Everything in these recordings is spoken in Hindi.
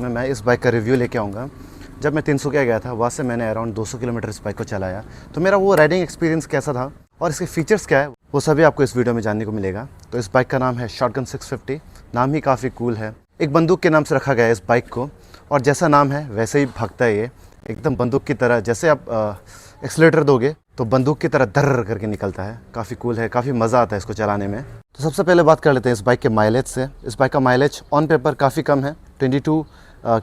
मैं इस बाइक का रिव्यू लेके आऊँगा। जब मैं तिनसुकिया गया था, वहाँ से मैंने अराउंड 200 किलोमीटर इस बाइक को चलाया, तो मेरा वो राइडिंग एक्सपीरियंस कैसा था और इसके फीचर्स क्या है, वो सभी आपको इस वीडियो में जानने को मिलेगा। तो इस बाइक का नाम है शॉटगन 650। नाम ही काफ़ी कूल है, एक बंदूक के नाम से रखा गया है इस बाइक को, और जैसा नाम है वैसे ही भागता है ये, एकदम बंदूक की तरह। जैसे आप एक्सीलरेटर दोगे तो बंदूक की तरह दर्र करके निकलता है। काफ़ी कूल है, काफ़ी मज़ा आता है इसको चलाने में। तो सबसे पहले बात कर लेते हैं इस बाइक के माइलेज से। इस बाइक का माइलेज ऑन पेपर काफ़ी कम है, 22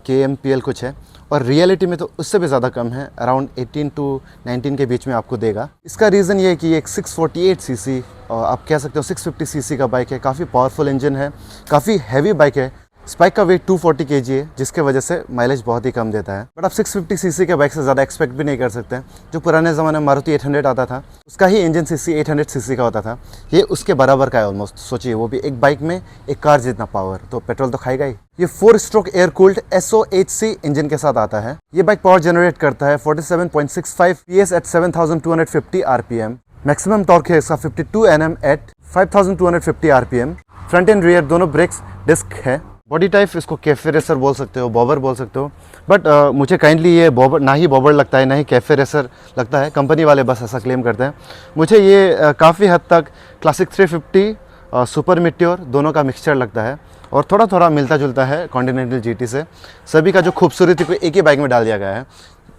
kmpl कुछ है, और रियलिटी में तो उससे भी ज़्यादा कम है, अराउंड 18 to 19 के बीच में आपको देगा। इसका रीज़न ये है कि ये एक 648 सीसी, आप कह सकते हो 650 सीसी का बाइक है। काफ़ी पावरफुल इंजन है, काफ़ी हैवी बाइक है। इस बाइक का वेट 240 kg है, जिसके वजह से माइलेज बहुत ही कम देता है। बट आप 650 सीसी के बाइक से ज़्यादा एक्सपेक्ट भी नहीं कर सकते। जो पुराने ज़माने में मारुति 800 आता था, उसका ही इंजन सीसी 800 सीसी का होता था। ये उसके बराबर का है ऑलमोस्ट। सोचिए, वो भी एक बाइक में एक कार जितना पावर, तो पेट्रोल तो खाएगा ही। ये 4 stroke air cooled SOHC engine के साथ आता है। ये बाइक पावर जनरेट करता है 47.65 PS at 7250 RPM। Maximum torque है इसका 52 Nm at 5250 RPM। Front and rear दोनों ब्रेक्स डिस्क है। बॉडी टाइप इसको कैफे रेसर बोल सकते हो, बॉबर बोल सकते हो, बट मुझे काइंडली ये बॉबर, ना ही बॉबर लगता है ना ही कैफे रेसर लगता है। कंपनी वाले बस ऐसा क्लेम करते हैं। मुझे ये काफ़ी हद तक क्लासिक 350 सुपर मिट्योर दोनों का मिक्सचर लगता है, और थोड़ा थोड़ा मिलता जुलता है कॉन्टिनेंटल GT से। सभी का जो खूबसूरती को एक ही बाइक में डाल दिया गया है,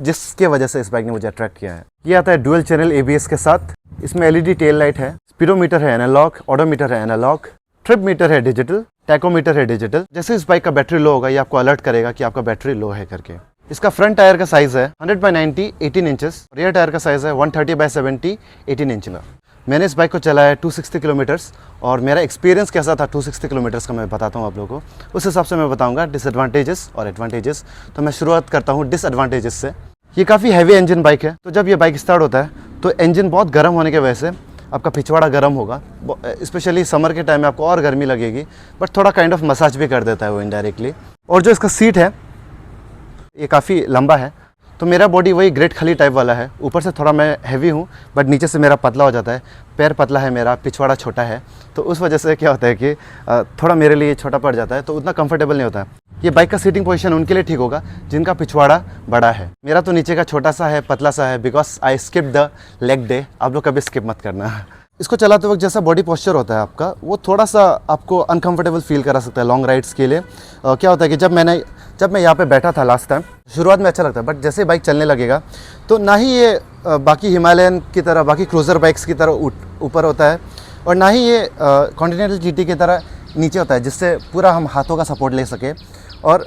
जिसके वजह से इस बाइक ने मुझे अट्रैक्ट किया है। ये आता है डुअल चैनल ABS के साथ। इसमें LED टेल लाइट है, स्पीडोमीटर है एनालॉग, ऑडोमीटर है एनालॉग, ट्रिप मीटर है डिजिटल, टैकोमीटर है डिजिटल। जैसे इस बाइक का बैटरी लो होगा, ये आपको अलर्ट करेगा कि आपका बैटरी लो है करके। इसका फ्रंट टायर का साइज़ है 100/90 18 इंचेस, रियर टायर का साइज़ है 130/70 18 इंच का। मैंने इस बाइक को चलाया है 260 किलोमीटर्स, और मेरा एक्सपीरियंस कैसा था 260 किलोमीटर्स का मैं बताता हूँ आप लोगों को। उस हिसाब से मैं बताऊँगा डिसएडवांटेजेस और एडवांटेजेस। तो मैं शुरुआत करता हूँ डिसएडवांटेजेस से। ये काफ़ी हैवी इंजन बाइक है, तो जब ये बाइक स्टार्ट होता है तो इंजन बहुत गर्म होने की वजह से आपका पिछवाड़ा गर्म होगा। स्पेशली समर के टाइम में आपको और गर्मी लगेगी, बट थोड़ा काइंड ऑफ मसाज भी कर देता है वो इनडायरेक्टली। और जो इसका सीट है ये काफ़ी लंबा है, तो मेरा बॉडी वही ग्रेट खली टाइप वाला है। ऊपर से थोड़ा मैं हैवी हूँ, बट नीचे से मेरा पतला हो जाता है। पैर पतला है मेरा, पिछवाड़ा छोटा है, तो उस वजह से क्या होता है कि थोड़ा मेरे लिए छोटा पड़ जाता है, तो उतना कंफर्टेबल नहीं होता है। ये बाइक का सीटिंग पोजीशन उनके लिए ठीक होगा जिनका पिछवाड़ा बड़ा है। मेरा तो नीचे का छोटा सा है, पतला सा है, because I skip the leg day. आप लोग कभी स्किप मत करना। इसको चलाते वक्त जैसा बॉडी पोस्चर होता है आपका, वो थोड़ा सा आपको अनकंफर्टेबल फील करा सकता है लॉन्ग राइड्स के लिए। क्या होता है कि जब मैं यहाँ पे बैठा था लास्ट टाइम, शुरुआत में अच्छा लगता है, बट जैसे बाइक चलने लगेगा तो ना ही ये बाकी हिमालयन की तरह, बाकी क्रूज़र बाइक्स की तरह ऊपर होता है, और ना ही ये कॉन्टिनेंटल GT की तरह नीचे होता है, जिससे पूरा हम हाथों का सपोर्ट ले सके, और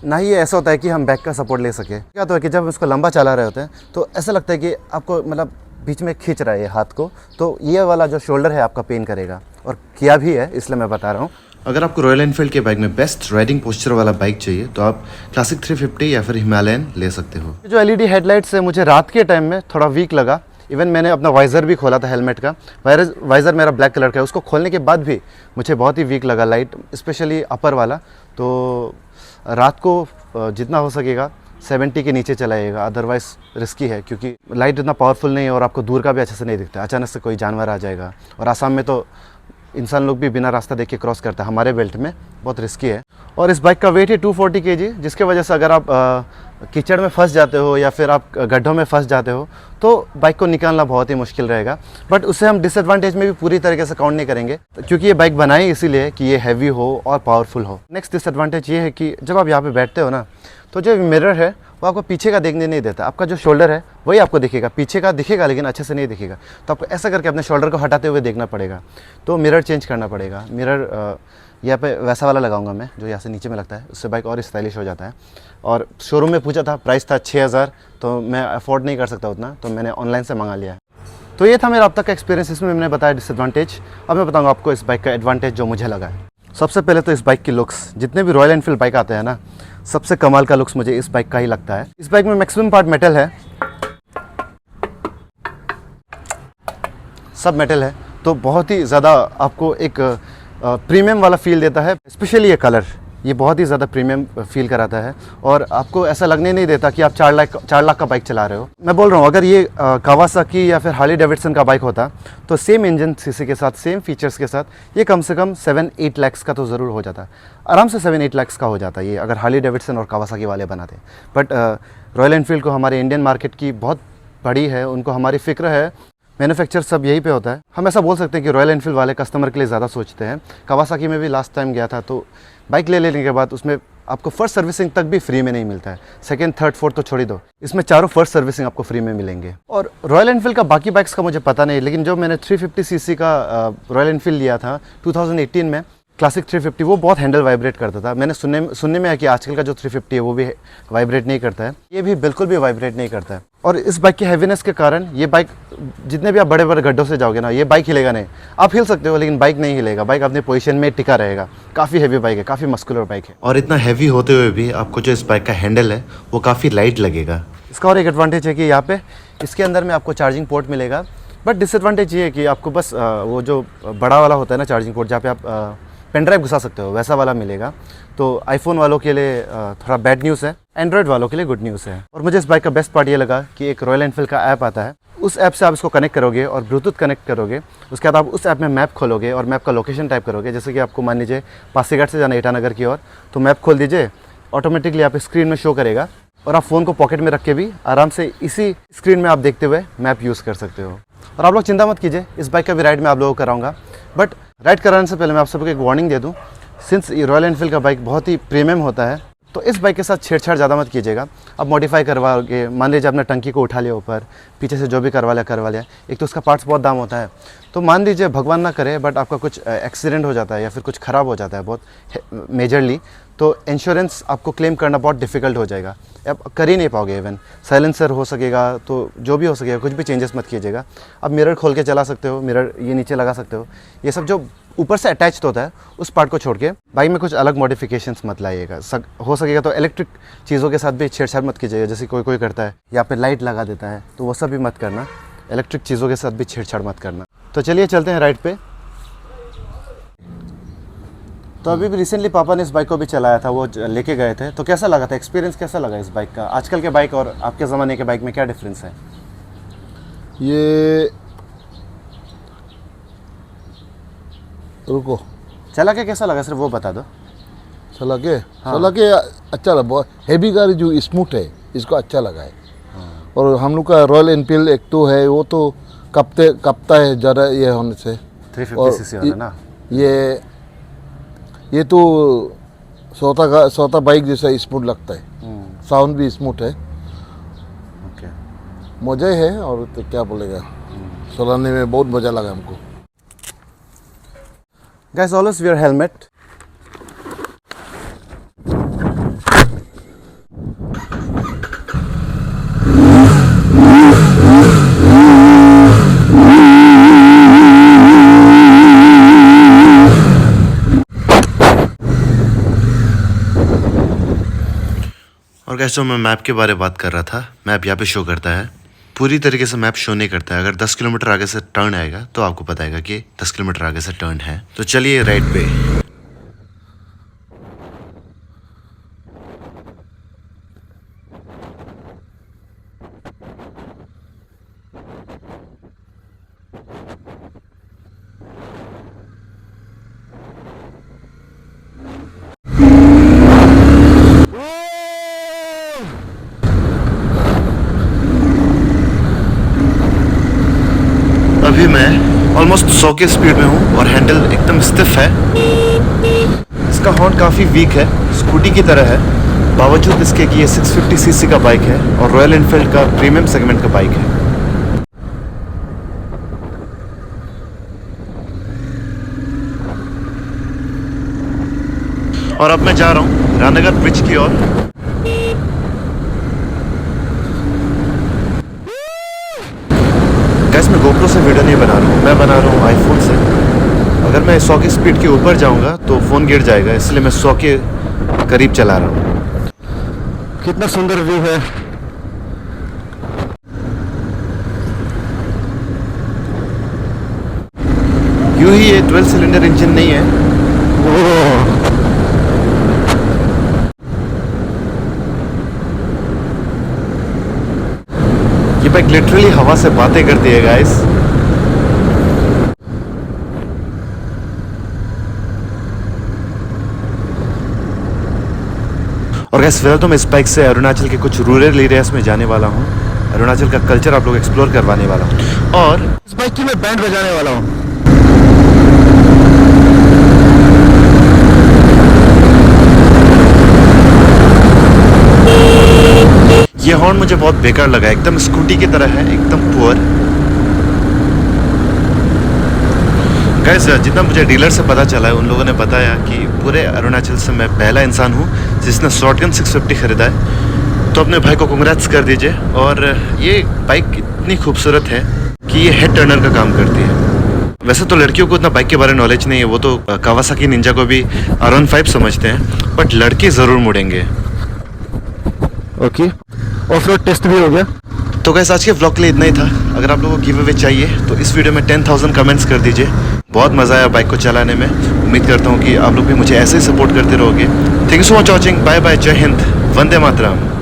ना ही ये ऐसा होता है कि हम बैक का सपोर्ट ले सके। क्या होता है कि जब इसको लंबा चला रहे होते हैं तो ऐसा लगता है कि आपको मतलब बीच में खींच रहा है ये हाथ को, तो ये वाला जो शोल्डर है आपका पेन करेगा, और किया भी है, इसलिए मैं बता रहा हूँ। अगर आपको रॉयल एनफील्ड के बाइक में बेस्ट राइडिंग पोस्चर वाला बाइक चाहिए तो आप क्लासिक 350 या फिर हिमालयन ले सकते हो। जो LED हेडलाइट्स है मुझे रात के टाइम में थोड़ा वीक लगा। इवन मैंने अपना वाइज़र भी खोला था हेलमेट का, वाइज़र मेरा ब्लैक कलर का है, उसको खोलने के बाद भी मुझे बहुत ही वीक लगा लाइट, स्पेशली अपर वाला। तो रात को जितना हो सकेगा 70 के नीचे चलाइएगा, अदरवाइज़ रिस्की है, क्योंकि लाइट इतना पावरफुल नहीं है और आपको दूर का भी अच्छे से नहीं दिखता। अचानक से कोई जानवर आ जाएगा, और आसाम में तो इंसान लोग भी बिना रास्ता देख के क्रॉस करता है, हमारे बेल्ट में बहुत रिस्की है। और इस बाइक का वेट है 240 kg, जिसके वजह से अगर आप कीचड़ में फंस जाते हो या फिर आप गड्ढों में फंस जाते हो तो बाइक को निकालना बहुत ही मुश्किल रहेगा। बट उसे हम डिसएडवांटेज में भी पूरी तरीके से काउंट नहीं करेंगे, क्योंकि ये बाइक बनाई इसीलिए कि ये हैवी हो और पावरफुल हो। नेक्स्ट डिसएडवांटेज ये है कि जब आप यहाँ पे बैठते हो ना, तो जो मिरर है वो आपको पीछे का देखने नहीं देता। आपका जो शोल्डर है वही आपको दिखेगा, पीछे का दिखेगा लेकिन अच्छे से नहीं दिखेगा। तो आपको ऐसा करके अपने शोल्डर को हटाते हुए देखना पड़ेगा, तो मिरर चेंज करना पड़ेगा। मिरर यहाँ पे वैसा वाला लगाऊंगा मैं, जो यहाँ से नीचे में लगता है, उससे बाइक और स्टाइलिश हो जाता है। और शोरूम में पूछा था, प्राइस था 6000, तो मैं अफोर्ड नहीं कर सकता उतना, तो मैंने ऑनलाइन से मंगा लिया। तो ये था मेरा अब तक का एक्सपीरियंस। इसमें मैंने बताया डिसएडवांटेज। अब मैं बताऊँगा आपको इस बाइक का एडवांटेज जो मुझे लगा है। सबसे पहले तो इस बाइक की लुक्स, जितने भी रॉयल एनफील्ड बाइक आते हैं ना, सबसे कमाल का लुक्स मुझे इस बाइक का ही लगता है। इस बाइक में मैक्सिमम पार्ट मेटल है, सब मेटल है, तो बहुत ही ज़्यादा आपको एक प्रीमियम वाला फील देता है। स्पेशली ये कलर, ये बहुत ही ज़्यादा प्रीमियम फील कराता है और आपको ऐसा लगने नहीं देता कि आप 4 लाख का बाइक चला रहे हो। मैं बोल रहा हूँ अगर ये कावासाकी या फिर हार्ली डेविडसन का बाइक होता तो सेम इंजन सीसी के साथ, सेम फीचर्स के साथ ये कम से कम 7-8 लाख का तो ज़रूर हो जाता। आराम से 7-8 लाख का हो जाता ये अगर हार्ली डेविडसन और कावासाकी वाले बनाते। बट रॉयल एनफील्ड को हमारे इंडियन मार्केट की बहुत बड़ी है, उनको हमारी फ़िक्र है, मैन्युफैक्चर सब यहीं पे होता है। हम ऐसा बोल सकते हैं कि रॉयल एनफील्ड वाले कस्टमर के लिए ज़्यादा सोचते हैं। कावासाकी में भी लास्ट टाइम गया था तो बाइक ले लेने के बाद उसमें आपको फर्स्ट सर्विसिंग तक भी फ्री में नहीं मिलता है, सेकंड, थर्ड, फोर्थ तो छोड़ ही दो, इसमें चारों फर्स्ट सर्विसिंग आपको फ्री में मिलेंगे। और रॉयल एनफील्ड का बाकी बाइक्स का मुझे पता नहीं, लेकिन जो मैंने 350 सीसी का रॉयल एनफील्ड लिया था 2018 में, क्लासिक 350, वो बहुत हैंडल वाइब्रेट करता था। मैंने सुनने में आया कि आजकल का जो 350 है वो भी वाइब्रेट नहीं करता है, ये भी बिल्कुल भी वाइब्रेट नहीं करता है। और इस बाइक की हैवीनेस के कारण ये बाइक, जितने भी आप बड़े बड़े गड्ढों से जाओगे ना, ये बाइक हिलेगा नहीं। आप हिल सकते हो लेकिन बाइक नहीं हिलेगा, बाइक अपने पोजीशन में टिका रहेगा। काफ़ी हैवी बाइक है, काफ़ी मस्कुलर बाइक है। और इतना हैवी होते हुए भी आपको जो इस बाइक का हैंडल है वो काफ़ी लाइट लगेगा। इसका और एक एडवांटेज है कि यहाँ पे इसके अंदर में आपको चार्जिंग पोर्ट मिलेगा, बट डिसएडवांटेज ये है कि आपको बस वो जो बड़ा वाला होता है ना चार्जिंग पोर्ट, जहाँ पे आप पेन ड्राइव घुसा सकते हो, वैसा वाला मिलेगा। तो आईफोन वालों के लिए थोड़ा बैड न्यूज़ है, एंड्रॉयड वालों के लिए गुड न्यूज़ है। और मुझे इस बाइक का बेस्ट पार्ट ये लगा कि एक रॉयल एनफील्ड का ऐप आता है, उस ऐप से आप इसको कनेक्ट करोगे और ब्लूटूथ कनेक्ट करोगे। उसके बाद आप उस ऐप में मैप खोलोगे और मैप का लोकेशन टाइप करोगे। जैसे कि आपको मान लीजिए पासीघाट से जाना ईटानगर की ओर, तो मैप खोल दीजिए, ऑटोमेटिकली आप स्क्रीन में शो करेगा और आप फ़ोन को पॉकेट में रख के भी आराम से इसी स्क्रीन में आप देखते हुए मैप यूज़ कर सकते हो। और आप लोग चिंता मत कीजिए, इस बाइक का भी राइड मैं आप लोगों को कराऊंगा। बट राइड कराने से पहले मैं आप सबको एक वार्निंग दे दूं, सिंस ये रॉयल एनफील्ड का बाइक बहुत ही प्रीमियम होता है, तो इस बाइक के साथ छेड़छाड़ ज़्यादा मत कीजिएगा। आप मॉडिफाई करवाओगे, मान लीजिए आपने टंकी को उठा लिया ऊपर, पीछे से जो भी करवा लिया, एक तो उसका पार्ट्स बहुत दाम होता है। तो मान लीजिए भगवान ना करे बट आपका कुछ एक्सीडेंट हो जाता है या फिर कुछ ख़राब हो जाता है बहुत मेजरली, तो इंश्योरेंस आपको क्लेम करना बहुत डिफ़िकल्ट हो जाएगा, आप कर ही नहीं पाओगे। इवन साइलेंसर हो सकेगा, तो जो भी हो सकेगा, कुछ भी चेंजेस मत कीजिएगा। आप मिरर खोल के चला सकते हो, मिरर ये नीचे लगा सकते हो, ये सब जो ऊपर से अटैच्ड होता है उस पार्ट को छोड़ के बाइक में कुछ अलग मॉडिफिकेशंस मत लाइएगा। हो सकेगा तो इलेक्ट्रिक चीज़ों के साथ भी छेड़छाड़ मत कीजिएगा, जैसे कोई करता है यहाँ पे लाइट लगा देता है, तो वो सब भी मत करना। इलेक्ट्रिक चीज़ों के साथ भी छेड़छाड़ मत करना। तो चलिए चलते हैं राइड पे। तो अभी भी रिसेंटली पापा ने इस बाइक को भी चलाया था, वो लेके गए थे, तो कैसा लगा था, एक्सपीरियंस कैसा लगा इस बाइक का? आजकल के बाइक और आपके ज़माने के बाइक में क्या डिफरेंस है? ये रुको, चला के कैसा लगा सिर्फ वो बता दो। चला के चला के अच्छा लगा। बहुत हैवी गाड़ी जो स्मूथ है, इसको अच्छा लगा है। और हम लोग का रॉयल एनफील्ड एक तो है, वो तो कपता है ज़्यादा ये होने से। 350 सीसी वाला ना, ये तो सोता बाइक जैसा स्मूथ लगता है, साउंड भी स्मूथ है। ओके, मज़ा है। और तो क्या बोलेगा, चलाने में बहुत मज़ा लगा हमको। Guys, always wear helmet. और कैसे मैं मैप के बारे में बात कर रहा था, मैप यहाँ पे शो करता है, पूरी तरीके से मैप शो नहीं करता है। अगर 10 किलोमीटर आगे से टर्न आएगा तो आपको पता है कि 10 किलोमीटर आगे से टर्न है। तो चलिए राइट पे। अभी मैं ऑलमोस्ट 100 के स्पीड में हूँ और हैंडल एकदम स्टिफ है। इसका हॉर्न काफ़ी वीक है, स्कूटी की तरह है, बावजूद इसके कि ये 650 सीसी का बाइक है और रॉयल एनफील्ड का प्रीमियम सेगमेंट का बाइक है। और अब मैं जा रहा हूँ रामनगर ब्रिज की ओर। गैस मैं गोप्रो से वीडियो नहीं बना रहा हूँ, मैं बना रहा हूँ आईफोन से। अगर मैं 100 की स्पीड के ऊपर जाऊँगा तो फ़ोन गिर जाएगा, इसलिए मैं 100 के करीब चला रहा हूँ। कितना सुंदर व्यू है। यूँ ही ये 12 सिलेंडर इंजन नहीं है, बाइक लिटरली हवा से बातें करती है गाइस। और गाइस फिलहाल तो मैं इस बाइक से अरुणाचल के कुछ रूरल एरियाज में जाने वाला हूँ। अरुणाचल का कल्चर आप लोग एक्सप्लोर करवाने वाला हूँ और इस बाइक की मैं बैंड बजाने वाला हूँ। ये हॉर्न मुझे बहुत बेकार लगा, एकदम स्कूटी की तरह है, एकदम पुअर। गाइस जितना मुझे डीलर से पता चला है, उन लोगों ने बताया कि पूरे अरुणाचल से मैं पहला इंसान हूँ जिसने शॉटगन 650 खरीदा है। तो अपने भाई को कांग्रेट्स कर दीजिए। और ये बाइक इतनी खूबसूरत है कि ये हेड टर्नर का काम करती है। वैसे तो लड़कियों को उतना बाइक के बारे में नॉलेज नहीं है, वो तो कावासाकी निंजा को भी R15 समझते हैं, बट लड़के ज़रूर मुड़ेंगे। ओके, ऑफ रोड टेस्ट भी हो गया। तो गाइस आज के व्लॉग के लिए इतना ही था। अगर आप लोगों को गिव अवे चाहिए तो इस वीडियो में 10,000 कमेंट्स कर दीजिए। बहुत मज़ा आया बाइक को चलाने में। उम्मीद करता हूँ कि आप लोग भी मुझे ऐसे ही सपोर्ट करते रहोगे। Thank you so much watching. Bye bye, जय हिंद, वंदे मातरम।